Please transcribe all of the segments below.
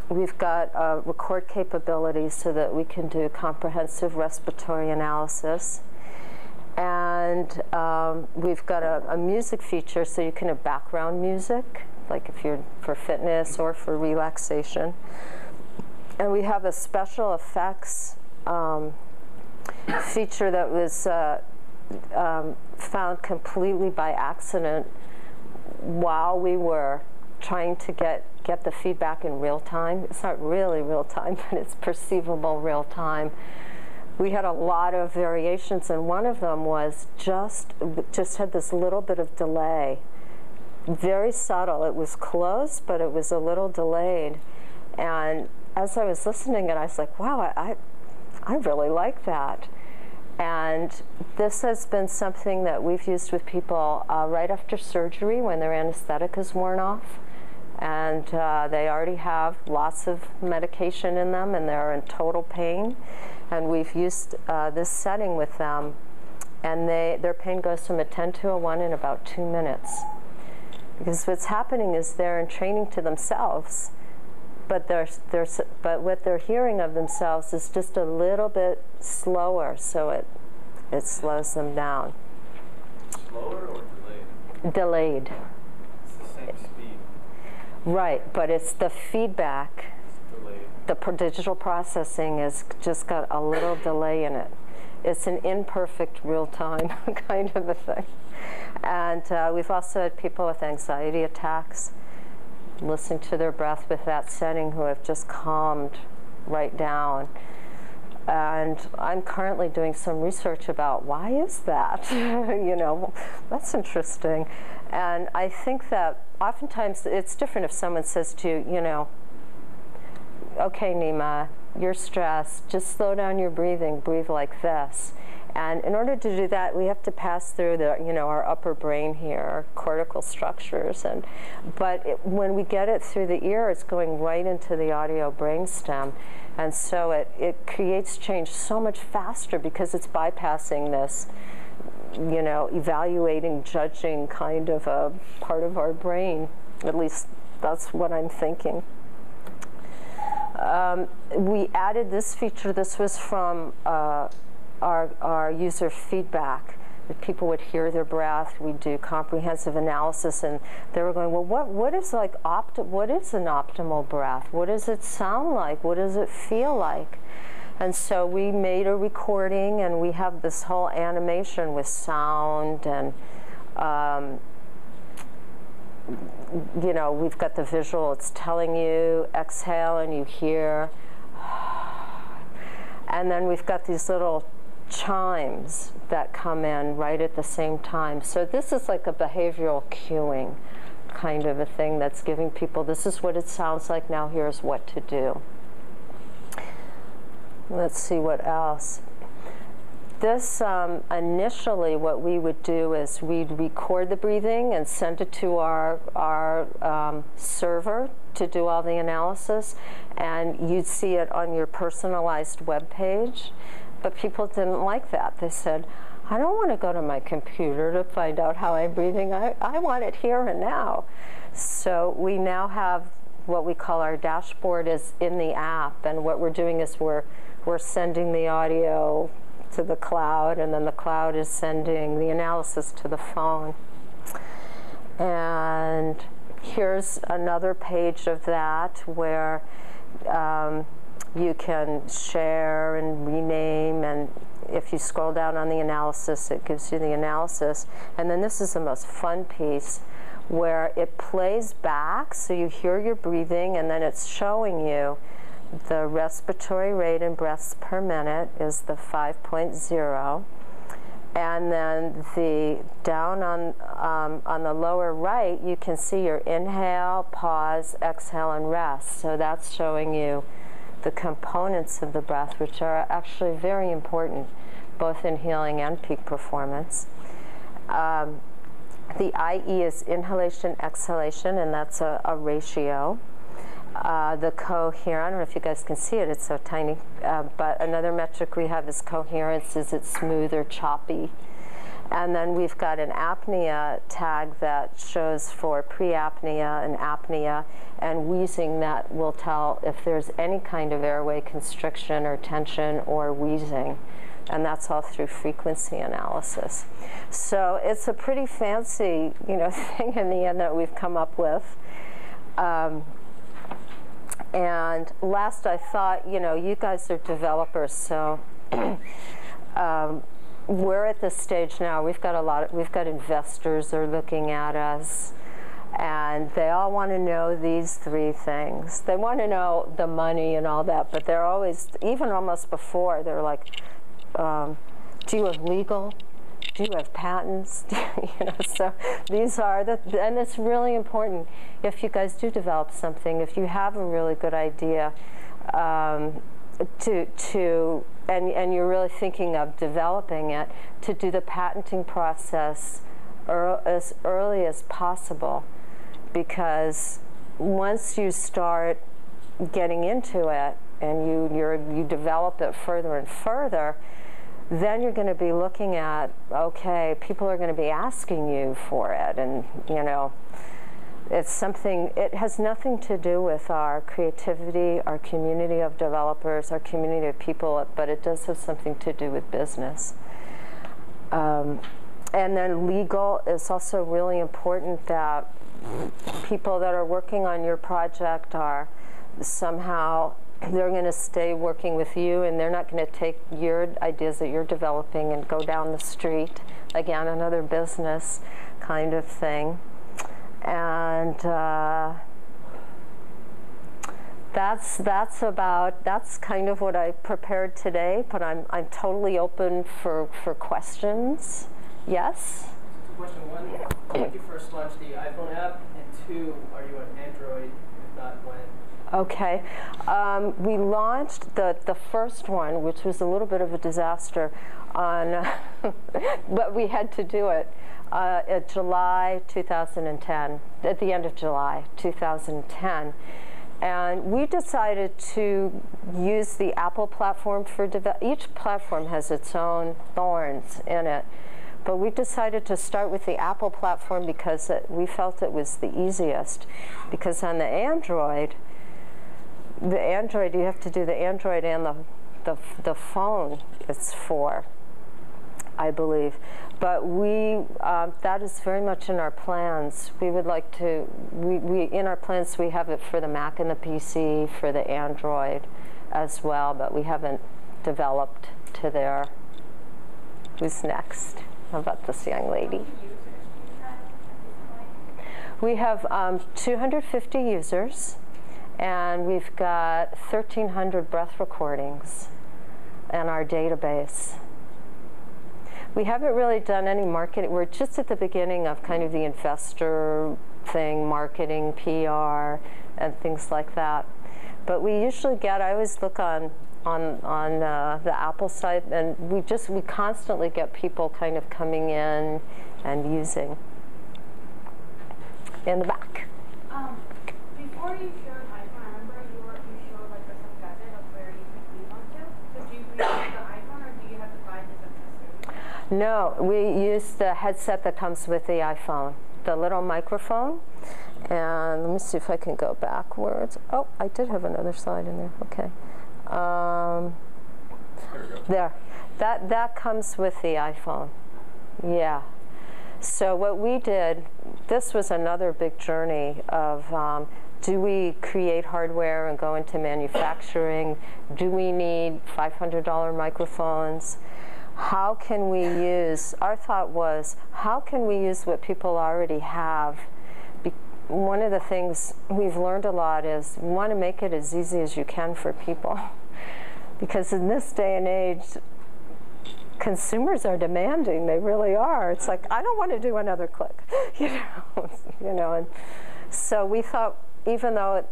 We've got record capabilities so that we can do comprehensive respiratory analysis. And we've got a music feature, so you can have background music, like if you're for fitness or for relaxation. And we have a special effects feature that was found completely by accident while we were trying to get the feedback in real time. It's not really real time, but it's perceivable real time. We had a lot of variations, and one of them was just had this little bit of delay. Very subtle. It was close, but it was a little delayed. And as I was listening, and I was like, wow, I really like that. And this has been something that we've used with people right after surgery when their anesthetic is worn off. And they already have lots of medication in them, and they're in total pain. And we've used this setting with them, and their pain goes from a 10 to a 1 in about 2 minutes. Because what's happening is they're in training to themselves, but what they're hearing of themselves is just a little bit slower, so it slows them down. Slower or delayed? Delayed. It's the same speed. Right, but it's the feedback. Delayed. The digital processing has just got a little delay in it. It's an imperfect real-time kind of a thing. And we've also had people with anxiety attacks listening to their breath with that setting who have just calmed right down. And I'm currently doing some research about why is that? You know, that's interesting. And I think that oftentimes it's different if someone says to you, you know, okay, Nima, you're stressed, just slow down your breathing, breathe like this. And in order to do that, we have to pass through our upper brain here, our cortical structures. But when we get it through the ear, it's going right into the audio brainstem. And so it creates change so much faster because it's bypassing this, evaluating, judging kind of a part of our brain. At least that's what I'm thinking. We added this feature. This was from our user feedback. That people would hear their breath. We do comprehensive analysis, and they were going, well, what is an optimal breath? What does it sound like? What does it feel like? And so we made a recording, and we have this whole animation with sound, and we've got the visual. It's telling you exhale, and you hear. And then we've got these little chimes that come in right at the same time. So this is like a behavioral cueing kind of a thing that's giving people, this is what it sounds like, now here's what to do. Let's see what else. This, initially what we would do is we'd record the breathing and send it to our server to do all the analysis, and you'd see it on your personalized web page. But people didn't like that. They said, I don't want to go to my computer to find out how I'm breathing. I want it here and now. So we now have what we call our dashboard is in the app, and what we're doing is we're sending the audio to the cloud, and then the cloud is sending the analysis to the phone. And here's another page of that where you can share and rename, and if you scroll down on the analysis, it gives you the analysis. And then this is the most fun piece, where it plays back, so you hear your breathing, and then it's showing you the respiratory rate in breaths per minute is the 5.0. And then down on the lower right, you can see your inhale, pause, exhale, and rest. So that's showing you the components of the breath, which are actually very important, both in healing and peak performance. The IE is inhalation, exhalation, and that's a ratio. The coherence, I don't know if you guys can see it, it's so tiny, but another metric we have is coherence, is it smooth or choppy? And then we've got an apnea tag that shows for pre-apnea and apnea, and wheezing that will tell if there's any kind of airway constriction or tension or wheezing. And that's all through frequency analysis. So it's a pretty fancy, thing in the end that we've come up with. And last I thought, you guys are developers, so we're at this stage now. We've got investors are looking at us, and they all want to know these three things. They want to know the money and all that, but they're always, even almost before, they're like, do you have legal? Do you have patents? So these are and it's really important if you guys do develop something, if you have a really good idea, and you're really thinking of developing it, to do the patenting process as early as possible, because once you start getting into it and you develop it further and further, then you're going to be looking at, okay, people are going to be asking you for it, and it's something, it has nothing to do with our creativity, our community of developers, our community of people, but it does have something to do with business. And then legal is also really important, that people that are working on your project are somehow, they're going to stay working with you, and they're not going to take your ideas that you're developing and go down the street, again, another business kind of thing. And that's kind of what I prepared today, but I'm totally open for questions. Yes? Question one, when did you first launch the iPhone app? And two, are you on Android? If not, when? Okay. We launched the first one, which was a little bit of a disaster, on but we had to do it at July 2010, at the end of July 2010. And we decided to use the Apple platform for each platform has its own thorns in it. But we decided to start with the Apple platform because we felt it was the easiest. Because on the Android, you have to do the Android and the phone it's for, I believe. But that is very much in our plans. We would like to, in our plans we have it for the Mac and the PC, for the Android as well, but we haven't developed to there. Who's next? How about this young lady? We have 250 users, and we've got 1,300 breath recordings in our database. We haven't really done any marketing. We're just at the beginning of kind of the investor thing, marketing, PR, and things like that. But we usually I always look on the Apple site, and we constantly get people kind of coming in and using. In the back. Before you showed iPhone, I remember you showed like a gazette of where you can breathe onto. So do you breathe onto the iPhone, or do you have to buy this accessory? No, we use the headset that comes with the iPhone, the little microphone. And let me see if I can go backwards. Oh, I did have another slide in there. Okay. There. That comes with the iPhone. Yeah. So what we did, this was another big journey of do we create hardware and go into manufacturing? Do we need $500 microphones? How can we use, our thought was, how can we use what people already have? One of the things we've learned a lot is you want to make it as easy as you can for people. Because in this day and age, consumers are demanding. They really are. It's like, I don't want to do another click, And so we thought, even though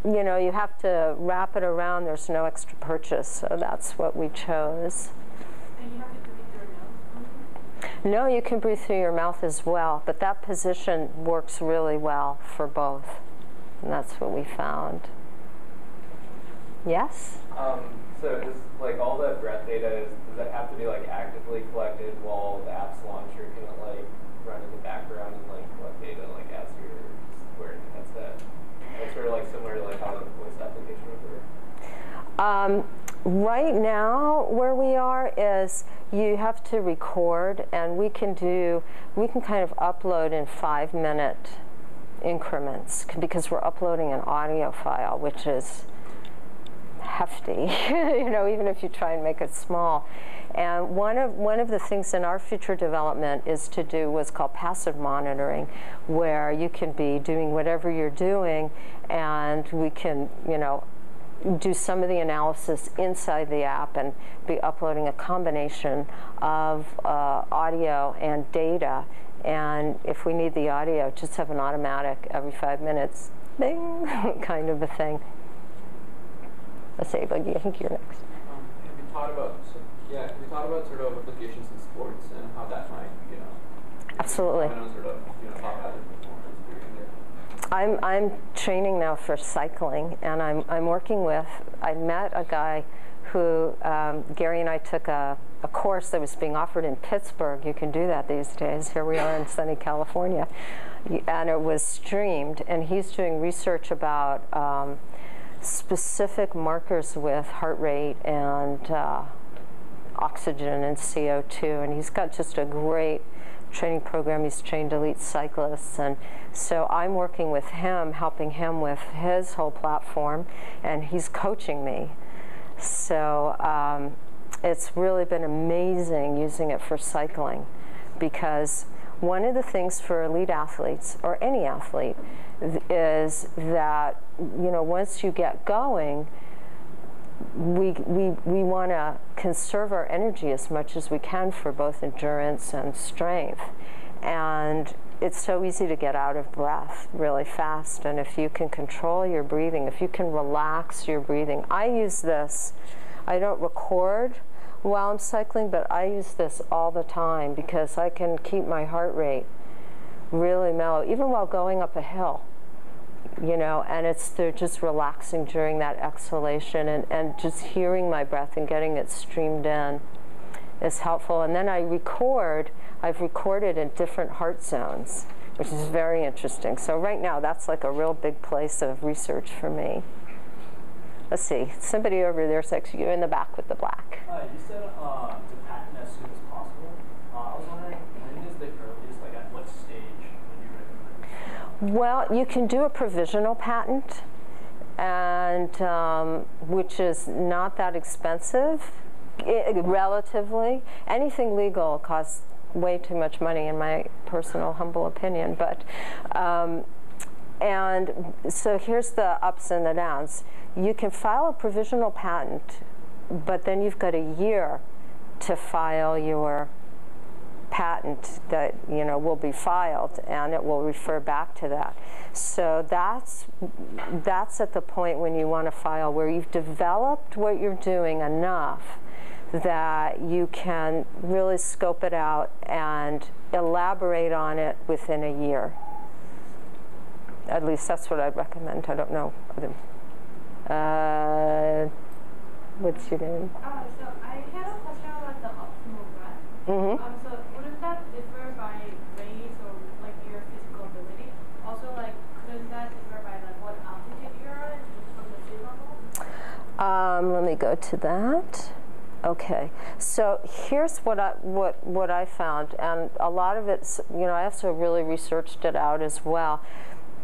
you have to wrap it around, there's no extra purchase. So that's what we chose. And you have to breathe through your nose? No, you can breathe through your mouth as well, but that position works really well for both. And that's what we found. Yes? So is like all that breath data, does that have to be like actively collected while the app's launched, or can it like run in the background and like collect data like as you're wearing the headset? It's sort of like similar to like how the voice application would work. Right now, where we are is you have to record, and we can kind of upload in 5-minute increments because we're uploading an audio file, which is hefty, you know, even if you try and make it small. And one of the things in our future development is to do what's called passive monitoring, where you can be doing whatever you're doing, and we can, you know, do some of the analysis inside the app and be uploading a combination of audio and data. And if we need the audio, just have an automatic every 5 minutes, bing, kind of a thing. Let's see, but I think you're next. Have you thought about sort of applications in sports and how that might, you know, absolutely. Sort of, you know, how that performance during there? I'm training now for cycling, and I'm working with, I met a guy who, Gary and I took a course that was being offered in Pittsburgh. You can do that these days. Here we are in sunny California. And it was streamed, and he's doing research about specific markers with heart rate and oxygen and CO2, and he's got just a great training program. He's trained elite cyclists, and so I'm working with him, helping him with his whole platform, and he's coaching me. So it's really been amazing using it for cycling, because one of the things for elite athletes, or any athlete, is that, you know, once you get going, we want to conserve our energy as much as we can for both endurance and strength. And it's so easy to get out of breath really fast. And if you can control your breathing, if you can relax your breathing, I use this. I don't record while I'm cycling, but I use this all the time because I can keep my heart rate really mellow, even while going up a hill. You know, and they're just relaxing during that exhalation, and just hearing my breath and getting it streamed in is helpful. And then I've recorded in different heart zones, which is very interesting. So right now, that's like a real big place of research for me. Let's see, somebody over there, you're in the back with the black. You said to patent as soon as possible. I was wondering, when is the earliest, like at what stage would you recommend? Well, you can do a provisional patent, and which is not that expensive, relatively. Anything legal costs way too much money, in my personal humble opinion. But and so here's the ups and the downs. You can file a provisional patent, but then you've got a year to file your patent that, you know, will be filed, and it will refer back to that. So that's at the point when you want to file, where you've developed what you're doing enough that you can really scope it out and elaborate on it within a year. At least that's what I'd recommend. I don't know. What's your name? So I had a question about the optimal breath. Mm-hmm. So wouldn't that differ by race or like your physical ability? Also, like, couldn't that differ by like what altitude you're at from the sea level? Let me go to that. Okay, so here's what I found, and a lot of it's, you know, I also really researched it out as well.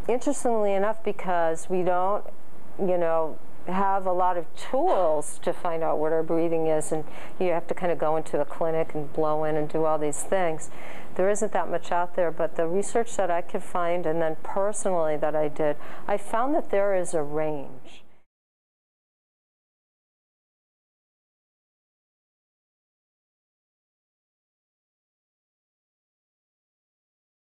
Interestingly enough, because we don't, you know, have a lot of tools to find out what our breathing is, and you have to kind of go into a clinic and blow in and do all these things. There isn't that much out there, but the research that I could find, and then personally that I did, I found that there is a range.